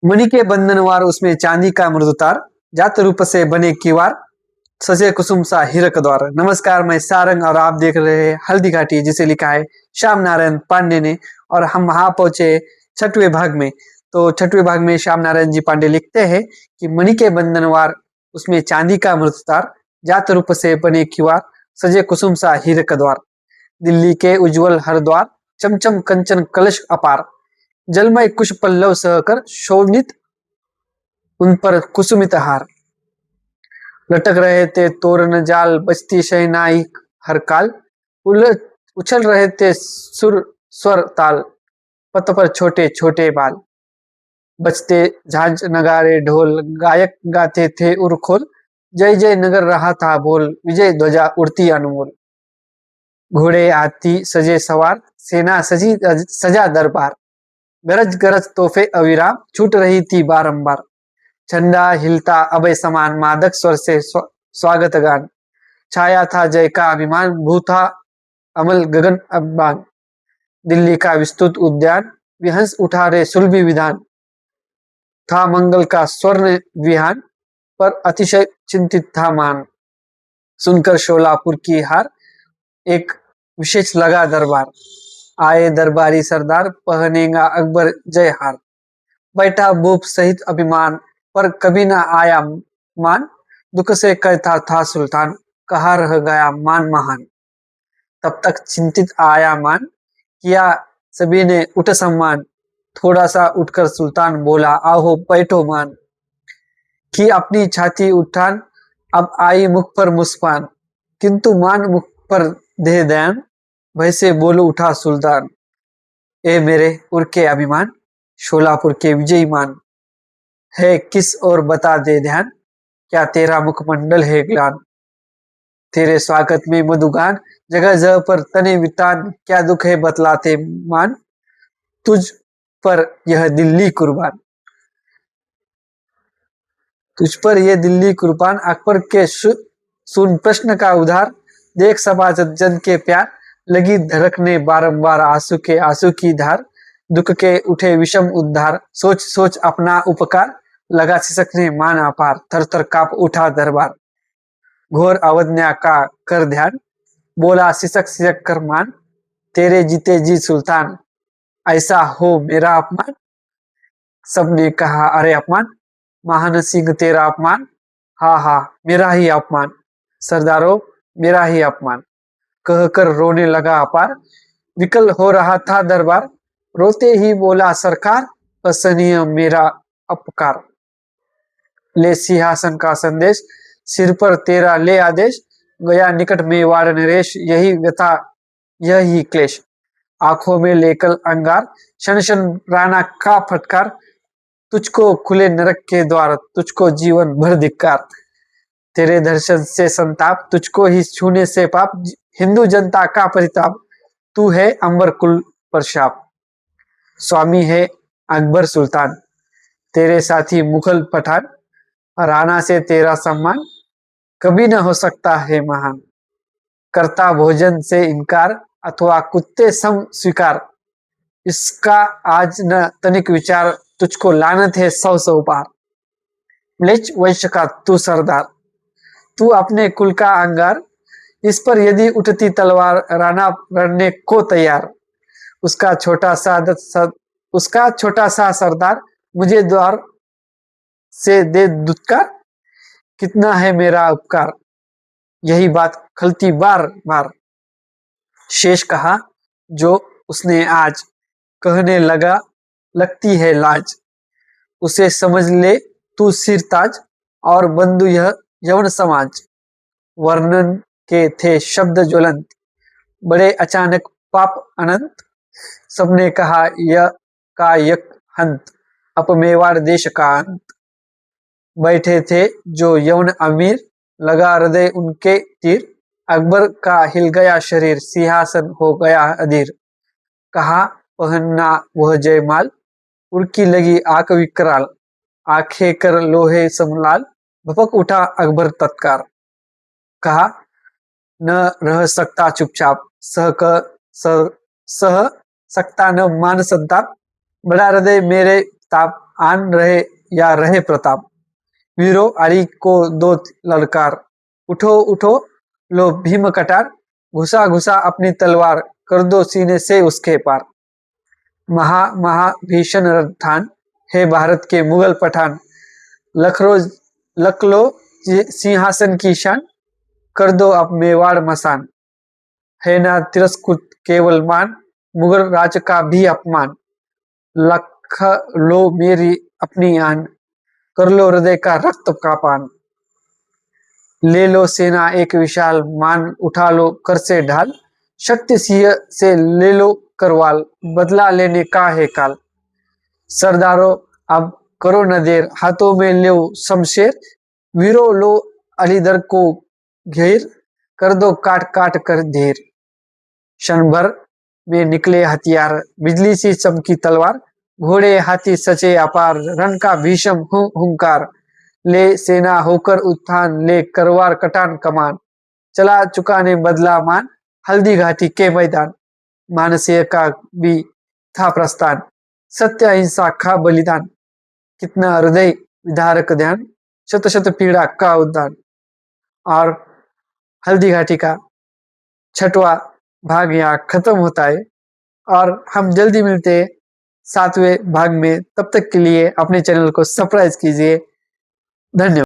मणि के बंधनवार उसमें चांदी का मृदुतार, जात रूप से बने किवार, सजे कुसुम सा हीरक द्वार। नमस्कार, मैं सारंग और आप देख रहे हैं हल्दी घाटी, जिसे लिखा है श्याम नारायण पांडे ने। और हम वहां पहुंचे छठवें भाग में। तो छठवें भाग में श्याम नारायण जी पांडे लिखते हैं कि मणि के बंधनवार उसमें चांदी का मृदुतार, जात रूप से बने किवार, सजे कुसुम सा हीरक द्वार। दिल्ली के उज्जवल हरद्वार, चमचम कंचन कलश अपार, जलमय कुश पल्लव सहकर शोभित उन पर कुसुमित हार। लटक रहे थे तोरण जाल, बजती शहनाई हर काल, उछल रहे थे सुर स्वर ताल, पत पर छोटे छोटे बाल। बजते झांझ नगारे ढोल, गायक गाते थे उर्खोल, जय जय नगर रहा था बोल, विजय ध्वजा उड़ती अनमोल। घोड़े हाथी सजे सवार, सेना सजी सजा दरबार, गरज गरज तोहफे अविराम, छूट रही थी बारंबार। झंडा हिलता अभय समान, मादक स्वर से स्वागत गान, छाया था जय का अभिमान, भूथा अमल गगन अबान। दिल्ली का विस्तृत उद्यान, विहंस उठा रहे सुलभी विधान, था मंगल का स्वर्ण विहान, पर अतिशय चिंतित था मान। सुनकर शोलापुर की हार, एक विशेष लगा दरबार, आए दरबारी सरदार, पहनेगा अकबर जय हार। बैठा भूप सहित अभिमान, पर कभी ना आया मान, दुख से कहता था सुल्तान, कहाँ रह गया मान महान। तब तक चिंतित आया मान, किया सभी ने उठ सम्मान, थोड़ा सा उठकर सुल्तान बोला, आओ बैठो मान। कि अपनी छाती उठान, अब आई मुख पर मुस्कान, किंतु मान मुख पर दे ध्यान, भय से बोल उठा सुल्तान, ए मेरे उर के अभिमान, शोलापुर के विजयी मान, है किस और बता दे ध्यान, क्या तेरा मुखमंडल है ग्लान। तेरे स्वागत में मधुगान, जगह जगह पर तने वितान, क्या दुख है बतलाते मान, तुझ पर यह दिल्ली कुर्बान। तुझ पर यह दिल्ली कुर्बान, अकबर के सुन प्रश्न का उधार, देख सभा जन के प्यार, लगी धड़कने बारंबार, आंसू की धार, दुख के उठे विषम उद्धार, सोच सोच अपना उपकार, लगा सिसकने मान अपार, थर थर काप उठा दरबार। घोर अवज्ञा का कर ध्यान, बोला सिसक सिसक कर मान, तेरे जीते जी सुल्तान, ऐसा हो मेरा अपमान। सबने कहा अरे अपमान, महान सिंह तेरा अपमान, हा हा मेरा ही अपमान, सरदारों मेरा ही अपमान। कहकर रोने लगा अपार, विकल हो रहा था दरबार, रोते ही बोला सरकार, असहनीय मेरा अपकार। ले सिंहासन का संदेश, सिर पर तेरा ले आदेश, गया निकट मेवाड़ नरेश, यही व्यथा यही क्लेश। आंखों में लेकर अंगार, क्षण क्षण राणा का फटकार, तुझको खुले नरक के द्वार, तुझको जीवन भर धिक्कार। तेरे दर्शन से संताप, तुझको ही छूने से पाप, हिंदू जनता का परिताप, तू है अंबर कुल पर शाप। स्वामी है अकबर सुल्तान, तेरे साथी मुगल पठान, राणा से तेरा सम्मान, कभी न हो सकता है महान। करता भोजन से इनकार, अथवा कुत्ते सम स्वीकार, इसका आज न तनिक विचार, तुझको लानत है सौ सौ पार। म्लेच्छ वंश का तू सरदार, तू अपने कुल का अंगार, इस पर यदि उठती तलवार, राणा लड़ने को तैयार। उसका छोटा सा सरदार, मुझे द्वार से दे दुत्कार, कितना है मेरा उपकार, यही बात खलती बार बार। शेष कहा जो उसने आज, कहने लगा लगती है लाज, उसे समझ ले तू सिरताज, और बंधु यह यवन समाज। वर्णन के थे शब्द ज्वलंत, बड़े अचानक पाप अनंत, सबने कहा यक हंत, अपमेवाड़ देश का अंत। बैठे थे जो यवन अमीर, लगा हृदय उनके तीर, अकबर का हिल गया शरीर, सिंहासन हो गया अधीर। कहा पहनना वह जयमाल, उड़की लगी आंख विकराल, आंखें कर लोहे समलाल, भपक उठा अकबर तत्कार। कहा न रह सकता चुपचाप, सह सकता न मान संताप, बड़ा हृदय मेरे ताप, आन रहे या रहे प्रताप। वीरों अली को दो ललकार, उठो उठो लो भीम कटार, घुसा घुसा अपनी तलवार, कर दो सीने से उसके पार। महा महा भीषण रणठान, हे भारत के मुगल पठान, लखरो लखलो सिंहासन की शान, कर दो अब मेवाड़ मसान। है ना तिरस्कृत केवल मान, मुगल राज का भी अपमान, लख लो मेरी अपनी आन, कर लो हृदय का रक्त का पान। ले लो सेना एक विशाल, मान उठा लो कर से ढाल, शक्ति सिंह से ले लो करवाल, बदला लेने का है काल। सरदारों अब करो न देर, हाथों में लो शमशेर, वीरों लो अलीदर को घेर, कर दो काट काट कर ढेर। क्षण भर में निकले हथियार, बिजली सी चमकी तलवार, घोड़े हाथी सचे अपार, रण का भीषम हुंकार। ले सेना होकर उत्थान, ले करवार कटान कमान, चला चुकाने बदला मान, हल्दी घाटी के मैदान। मानसीय का भी था प्रस्थान, सत्य अहिंसा का बलिदान, कितना हृदय विदारक ध्यान, शत शत पीड़ा का उद्धान। और हल्दी घाटी का 6वां भाग यहाँ खत्म होता है और हम जल्दी मिलते हैं 7वें भाग में। तब तक के लिए अपने चैनल को सब्सक्राइब कीजिए। धन्यवाद।